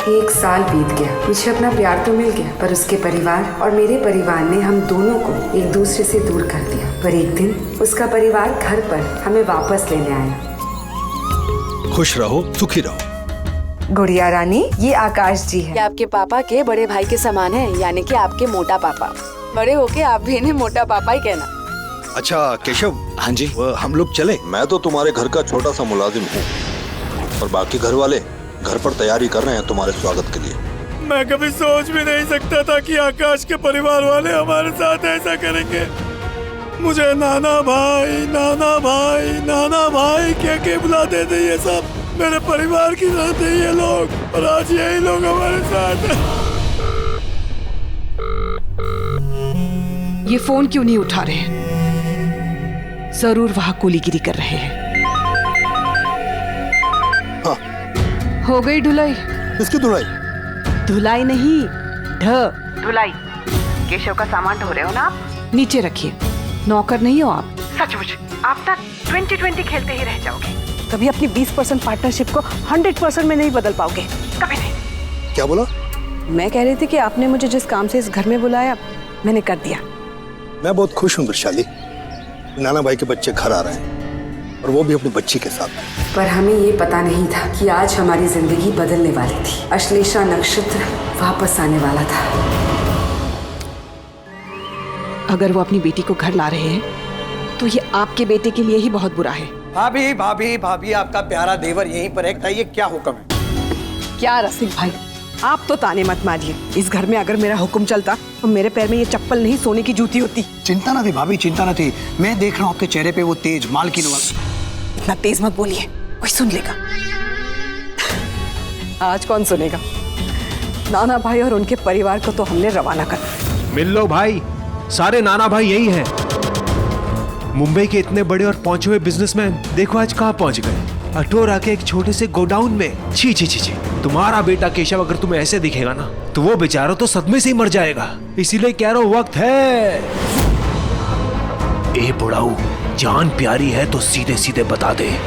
कि 1 साल बीत गया, मुझे अपना प्यार तो मिल गया, पर उसके परिवार और मेरे परिवार ने हम दोनों को एक दूसरे से दूर कर दिया। पर एक दिन उसका परिवार घर पर हमें वापस लेने आया। खुश रहो, सुखी रहो। गुड़िया रानी, ये आकाश जी है। ये आपके पापा के बड़े भाई के समान है, यानी कि आपके मोटा पापा। बड़े होके आप भी इन्हें मोटा पापा ही कहना। अच्छा केशव। हाँ जी। हम लोग चले? मैं तो तुम्हारे घर का छोटा सा मुलाजिम हूँ और बाकी घर वाले घर पर तैयारी कर रहे हैं तुम्हारे स्वागत के लिए। मैं कभी सोच भी नहीं सकता था कि आकाश के परिवार वाले हमारे साथ ऐसा करेंगे। मुझे नाना भाई नाना भाई नाना भाई क्या बुलाते थे ये सब। मेरे परिवार की तरह थे ये लोग और आज यही लोग हमारे साथ हैं। ये फोन क्यों नहीं उठा रहे? जरूर वहां कूलीगिरी कर रहे हैं। हाँ। हो गई धुलाई? किसकी धुलाई? धुलाई नहीं, धुलाई। केशव का सामान ढो रहे हो ना आप? नीचे रखिए। नौकर नहीं हो आप। सचमुच आप ना 20-20 खेलते ही रह जाओगे। कभी अपनी 20% पार्टनरशिप को 100% में नहीं बदल पाओगे, कभी नहीं। क्या बोला? मैं कह रही थी कि आपने मुझे जिस काम से इस घर में बुलाया मैंने कर दिया। मैं बहुत खुश हूँ वृषाली। नाना भाई के बच्चे घर आ रहे हैं और वो भी अपनी बच्ची के साथ। पर हमें ये पता नहीं था कि आज हमारी जिंदगी बदलने वाली थी। अश्लेषा नक्षत्र वापस आने वाला था। अगर वो अपनी बेटी को घर ला रहे हैं तो ये आपके बेटे के लिए ही बहुत बुरा है। भाभी भाभी भाभी, आपका प्यारा देवर यहीं पर है। बताइए क्या हुक्म है? क्या रसिक भाई, आप तो ताने मत मारिए। इस घर में अगर मेरा हुक्म चलता तो मेरे पैर में ये चप्पल नहीं सोने की जूती होती। चिंता ना थी भाभी, चिंता ना थी। मैं देख रहा हूँ आपके चेहरे पे वो तेज मालकिन वाला। इतना तेज मत बोलिए, कोई सुन लेगा। आज कौन सुनेगा? नाना भाई और उनके परिवार को तो हमने रवाना कर। मिल लो भाई, सारे नाना भाई यही हैं। मुंबई के इतने बड़े और पहुंचे हुए बिजनेसमैन देखो आज कहाँ पहुंच गए। अटोरा के एक छोटे से गोडाउन में। छी छी छी छी। तुम्हारा बेटा केशव अगर तुम्हें ऐसे दिखेगा ना तो वो बेचारा तो सदमे से ही मर जाएगा। इसीलिए कह रहा हूं वक्त है। ए बुढ़ाऊ, जान प्यारी है तो सीधे सीधे बता दे,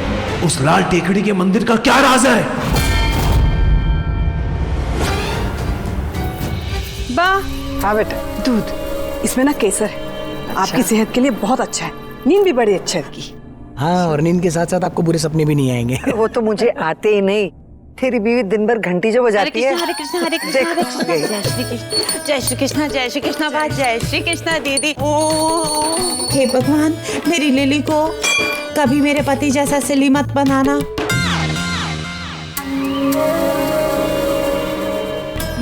उस लाल टेकड़ी के मंदिर का क्या राज है? हाँ बेटा, दूध इसमें ना केसर है। आपकी सेहत के लिए बहुत अच्छा है। नींद भी बड़ी अच्छी है इसकी। हाँ, और नींद के साथ साथ आपको बुरे सपने भी नहीं आएंगे। वो तो मुझे आते ही नहीं। तेरी बीवी दिन भर घंटी जो बजाती है। हरे कृष्णा हरे कृष्णा हरे कृष्णा जय श्री कृष्ण जय श्री कृष्णा जय श्री कृष्णा बा जय श्री कृष्णा दीदी। ओ हे भगवान, मेरी लिली को कभी मेरे पति जैसा सिली मत बनाना।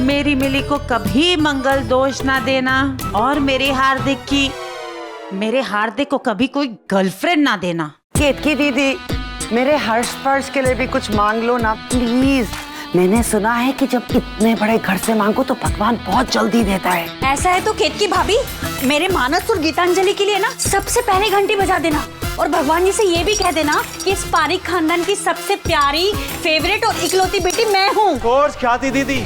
मेरी मिली को कभी मंगल दोष ना देना और मेरे हार्दिक को कभी कोई गर्लफ्रेंड ना देना। केतकी दीदी, मेरे हर्ष स्पर्श के लिए भी कुछ मांग लो ना प्लीज। मैंने सुना है कि जब इतने बड़े घर से मांगो तो भगवान बहुत जल्दी देता है। ऐसा है तो केतकी भाभी, मेरे मानस और गीतांजलि के लिए ना सबसे पहले घंटी बजा देना और भगवान जी से ये भी कह देना कि इस पारिक खानदान की सबसे प्यारी, फेवरेट और इकलौती बेटी मैं हूँ। कोर्स ख्याति दीदी,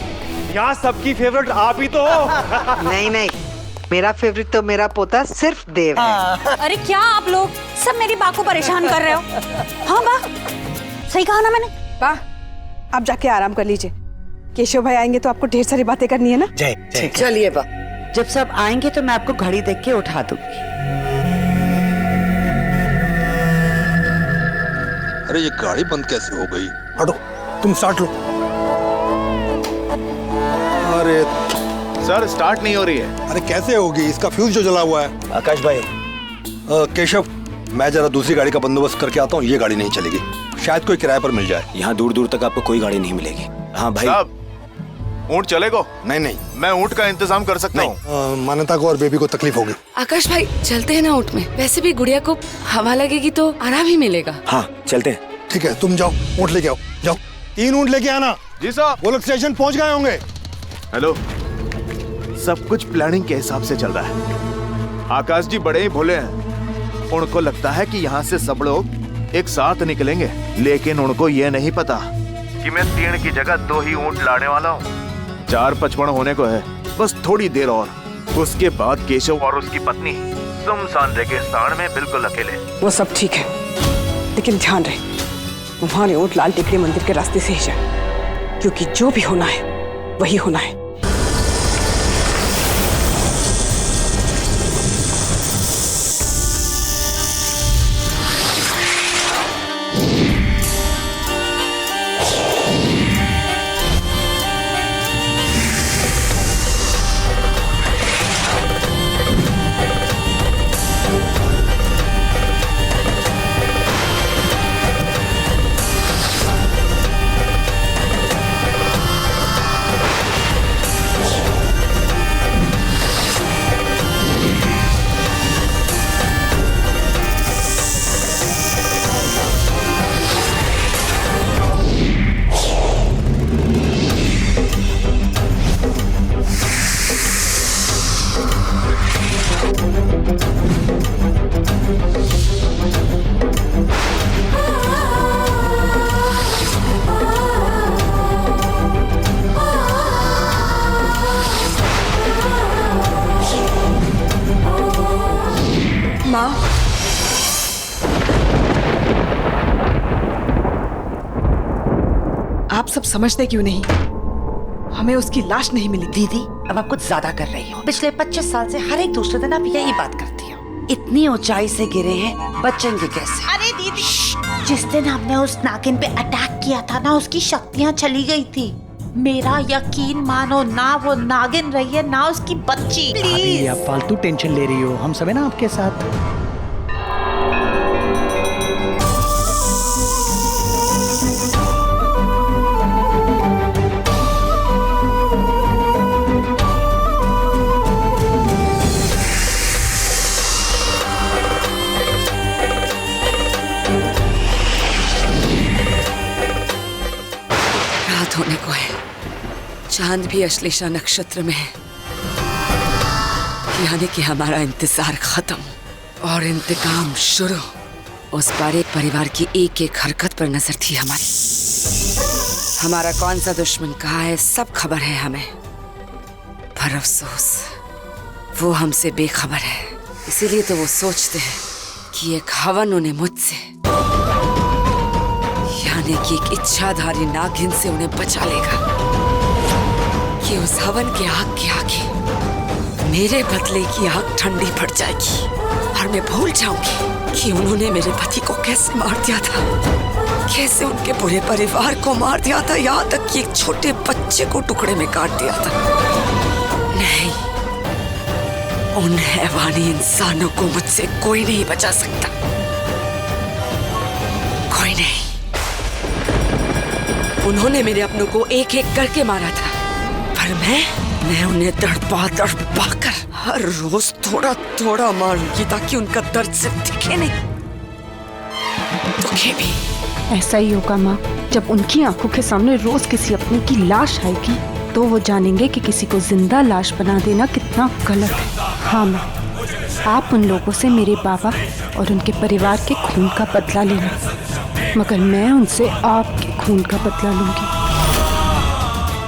यहाँ सबकी फेवरेट आप ही तो हो। नहीं, मेरा फेवरेट तो मेरा पोता सिर्फ देव है। अरे क्या आप लोग सब मेरी बा को परेशान कर रहे हो? हाँ बा, सही कहा ना मैंने? बा, आप जाके आराम कर लीजिए। केशव भाई आएंगे तो आपको ढेर सारी बातें करनी है ना। जय चलिए बा, जब सब आएंगे तो मैं आपको घड़ी देख के उठा दूंगी। अरे ये गाड़ी बंद कैसे हो गई? हटो, तुम स्टार्ट लो। अरे सर, स्टार्ट नहीं हो रही है। अरे कैसे होगी? इसका फ्यूज जो जला हुआ है। आकाश भाई। केशव, मैं जरा दूसरी गाड़ी का बंदोबस्त करके आता हूँ। ये गाड़ी नहीं चलेगी, शायद कोई किराए पर मिल जाए। यहाँ दूर दूर तक आपको कोई गाड़ी नहीं मिलेगी। हाँ भाई। ऊंट चलेगा? नहीं, मैं ऊंट का इंतजाम कर सकता हूँ। मान्यता को और बेबी को तकलीफ होगी। आकाश भाई चलते हैं ना ऊंट में, वैसे भी गुड़िया को हवा लगेगी तो आराम ही मिलेगा। हाँ चलते हैं। ठीक है, तुम जाओ ऊंट लेके आओ। जाओ, 3 ऊंट लेके आना। जी साहब। वो लोग स्टेशन पहुंच गए होंगे। हेलो, सब कुछ प्लानिंग के हिसाब से चल रहा है। आकाश जी बड़े ही भोले हैं। उनको लगता है कि यहाँ से सब लोग एक साथ निकलेंगे, लेकिन उनको ये नहीं पता कि मैं 3 की जगह 2 ही ऊंट लाने वाला हूँ। 4:55 होने को है, बस थोड़ी देर और। उसके बाद केशव और उसकी पत्नी सुनसान रेगिस्तान में बिल्कुल अकेले। वो सब ठीक है, लेकिन ध्यान रहे तुम्हारे ऊंट लाल टेकड़ी मंदिर के रास्ते से ही जाए, क्योंकि जो भी होना है वही होना है। माँ, आप सब समझते क्यों नहीं? हमें उसकी लाश नहीं मिली। दीदी, अब आप कुछ ज्यादा कर रही हो। पिछले 25 साल से हर एक दूसरे दिन आप यही बात करती हो। इतनी ऊंचाई से गिरे हैं, बचेंगे कैसे? अरे दीदी, जिस दिन हमने उस नागिन पे अटैक किया था ना, उसकी शक्तियाँ चली गई थी। मेरा यकीन मानो, ना वो नागिन रही है ना उसकी बच्ची। अभी आप फालतू टेंशन ले रही हो, हम सब है ना आपके साथ। रात होने को है, चांद भी अश्लेषा नक्षत्र में है, यानी कि हमारा इंतजार खत्म और इंतकाम शुरू। उस पारेख परिवार की एक एक हरकत पर नजर थी हमारी। हमारा कौन सा दुश्मन कहाँ है सब खबर है हमें, पर अफसोस वो हमसे बेखबर है। इसीलिए तो वो सोचते हैं कि एक हवन उन्हें मुझसे, यानी कि एक इच्छाधारी नागिन से उन्हें बचा लेगा, कि उस हवन के आग के आगे मेरे बदले की आग ठंडी पड़ जाएगी और मैं भूल जाऊंगी कि उन्होंने मेरे पति को कैसे मार दिया था, कैसे उनके पूरे परिवार को मार दिया था, यहाँ तक कि एक छोटे बच्चे को टुकड़े में काट दिया था। नहीं, उन हैवानी इंसानों को मुझसे कोई नहीं बचा सकता, कोई नहीं। उन्होंने मेरे अपनों को एक एक करके मारा था, पर मैं उन्हें तड़पा कर हर रोज थोड़ा थोड़ा मारूंगी ताकि उनका दर्द सिर्फ दिखे नहीं, दुखे भी। ऐसा ही होगा माँ, जब उनकी आंखों के सामने रोज किसी अपने की लाश आएगी तो वो जानेंगे कि किसी को जिंदा लाश बना देना कितना गलत है। हाँ माँ, आप उन लोगों से मेरे बाबा और उनके परिवार के खून का बदला लेना, मगर मैं उनसे आपके खून का बदला लूंगी।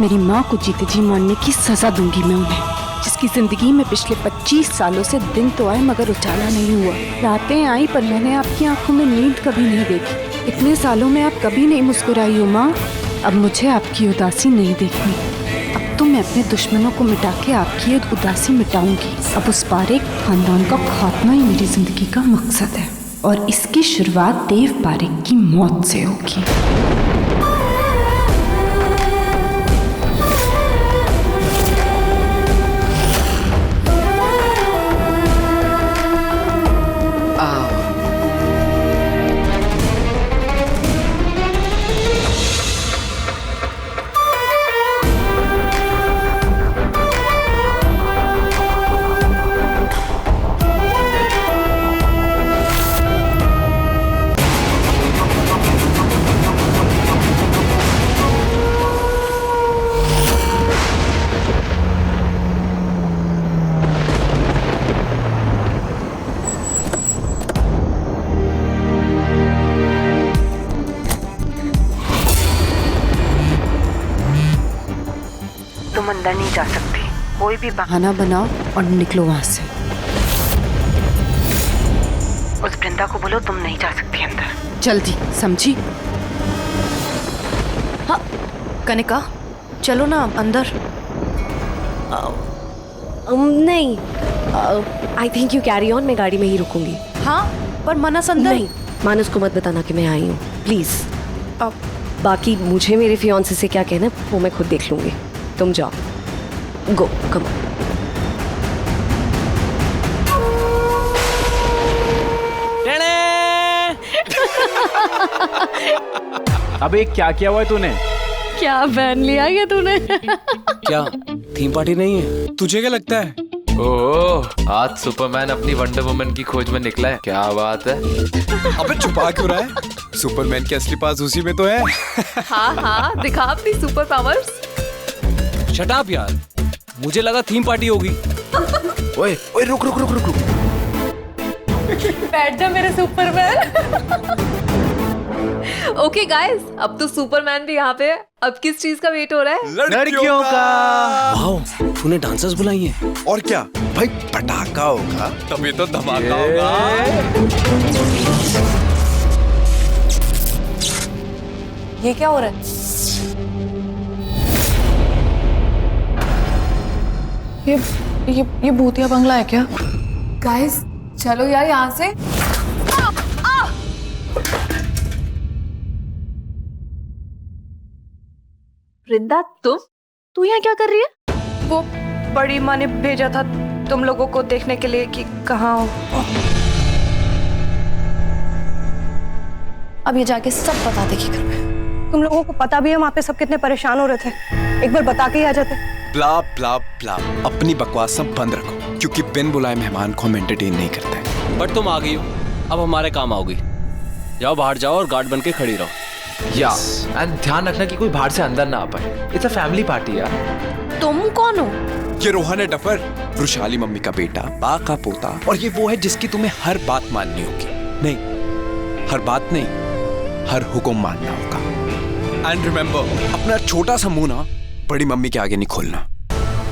मेरी माँ को जीते जी मारने की सजा दूंगी मैं उन्हें, जिसकी जिंदगी में पिछले 25 सालों से दिन तो आए मगर उजाला नहीं हुआ। रातें आई पर मैंने आपकी आंखों में नींद कभी नहीं देखी। इतने सालों में आप कभी नहीं मुस्कुराई हो माँ। अब मुझे आपकी उदासी नहीं देखनी। अब तो मैं अपने दुश्मनों को मिटा के आपकी ये उदासी मिटाऊंगी। अब उस पारेख खानदान का खात्मा ही मेरी जिंदगी का मकसद है और इसकी शुरुआत देव पारेख की मौत से होगी। तुम अंदर नहीं जा सकती, कोई भी बहाना बनाओ और निकलो वहां से। उस वृंदा को बोलो तुम नहीं जा सकती अंदर। जल्दी, समझी? हाँ, कनिका चलो ना अंदर। नहीं, I think you carry on, मैं गाड़ी में ही रुकूंगी। हाँ पर मानस अंदर। नहीं, मानस को मत बताना कि मैं आई हूँ प्लीज। बाकी मुझे मेरे फियांसे से क्या कहना है वो मैं खुद देख लूंगी, तुम जाओ, गो कम। अबे क्या किया हुआ है तूने? क्या पहन लिया है तूने? क्या थीम पार्टी नहीं है? तुझे क्या लगता है? ओह, आज सुपरमैन अपनी वंडर वुमन की खोज में निकला है, क्या बात है? अबे छुपा क्यों रहा है? सुपरमैन की असली पास उसी में तो है। हाँ हाँ, दिखा अपनी सुपर पावर्स। शट अप यार, मुझे लगा थीम पार्टी होगी। ओए ओए रुक रुक रुक रुक रुक। बैठ जा मेरे सुपरमैन। ओके गाइस, अब तो सुपरमैन भी यहाँ पे है। अब किस चीज का वेट हो रहा है? लड़कियों का। वाओ, तूने डांसर्स बुलाई हैं। और क्या भाई, पटाखा होगा तभी तो धमाका होगा। ये क्या हो रहा है? ये भूतिया बंगला है क्या? गाइस चलो यार यहाँ से। वृंदा, तू यहाँ क्या कर रही है? वो बड़ी माँ ने भेजा था तुम लोगों को देखने के लिए कि कहाँ हो। अब ये जाके सब बता देगी घर में। तुम लोगों को पता भी है वहाँ पे सब कितने परेशान हो रहे थे, एक बार बता के ही आ जाते। ब्ला ब्ला ब्ला, अपनी बकवास सब बंद रखो, क्योंकि बिन बुलाए मेहमान को हम एंटरटेन नहीं करते। बट तुम आ गई हो, अब हमारे काम आओगी। जाओ बाहर जाओ और गार्ड बन के खड़ी रहो। या एंड ध्यान रखना कि कोई बाहर से अंदर ना आ पाए। इट्स अ फैमिली पार्टी यार। तुम कौन हो? ये रोहन है डफर, वृशाली मम्मी का बेटा, बा का पोता, और ये वो है जिसकी तुम्हें हर बात माननी होगी। नहीं, हर बात नहीं, हर हुक्म मानना होगा। एंड रिमेंबर, अपना छोटा सा मुंह ना बड़ी मम्मी के आगे नहीं खोलना,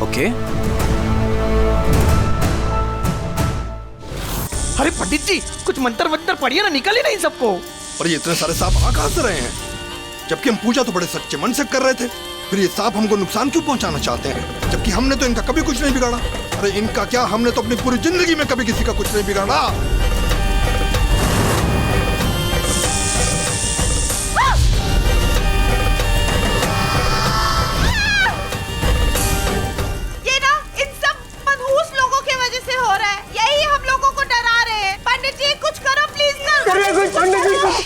ओके? अरे पंडित जी, कुछ मंत्र वंत्र पढ़िए ना, निकल ही नहीं सबको। और ये इतने सारे सांप आ कहां से रहे हैं? जबकि हम पूजा तो बड़े सच्चे मन से कर रहे थे। फिर ये सांप हमको नुकसान क्यों पहुंचाना चाहते हैं? जबकि हमने तो इनका कभी कुछ नहीं बिगाड़ा। अरे इनका क्या, हमने तो अपनी पूरी जिंदगी में कभी किसी का कुछ नहीं बिगाड़ा। ये ना इन सब मनहूस लोगों की वजह से हो रहा है। यही हम लोगों को डरा रहे हैं। पंडित जी कुछ करो प्लीज।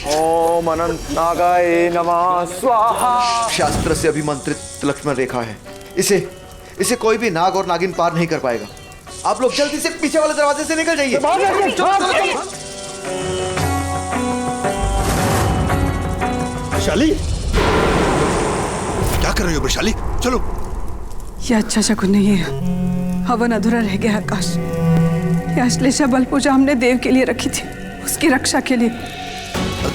ओम अनंत नागाय नमः स्वाहा। शास्त्र से अभिमंत्रित लक्ष्मण रेखा है, इसे कोई भी नाग और नागिन पार नहीं कर पाएगा। आप लोग जल्दी से पीछे वाले दरवाजे से निकल जाइए। वैशाली, क्या कर रही हो वैशाली? चलो। ये अच्छा शकुन नहीं है। हवन अधूरा रह गया आकाश। ये अश्लेषा बल पूजा हमने देव के लिए रखी थी, उसकी रक्षा के लिए।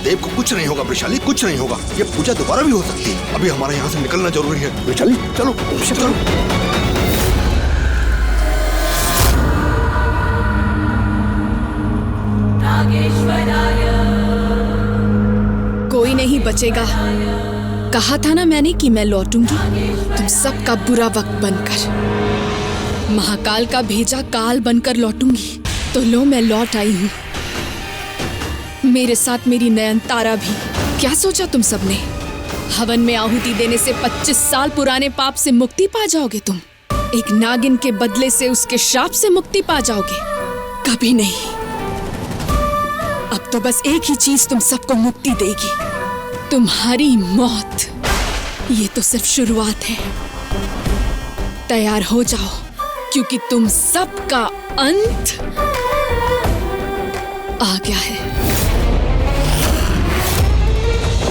देव को कुछ नहीं होगा वैशाली, कुछ नहीं होगा। ये पूजा दोबारा भी हो सकती है। अभी हमारे यहाँ से निकलना जरूरी है। वैशाली चलो चलो। कोई नहीं बचेगा। कहा था ना मैंने कि मैं लौटूंगी, तुम सबका बुरा वक्त बनकर। महाकाल का भेजा काल बनकर लौटूंगी। तो लो मैं लौट आई हूँ। मेरे साथ मेरी नयनतारा भी। क्या सोचा तुम सबने? हवन में आहुति देने से 25 साल पुराने पाप से मुक्ति पा जाओगे तुम? एक नागिन के बदले से उसके श्राप से मुक्ति पा जाओगे? कभी नहीं। अब तो बस एक ही चीज तुम सबको मुक्ति देगी, तुम्हारी मौत। ये तो सिर्फ शुरुआत है। तैयार हो जाओ, क्योंकि तुम सबका अंत आ गया है।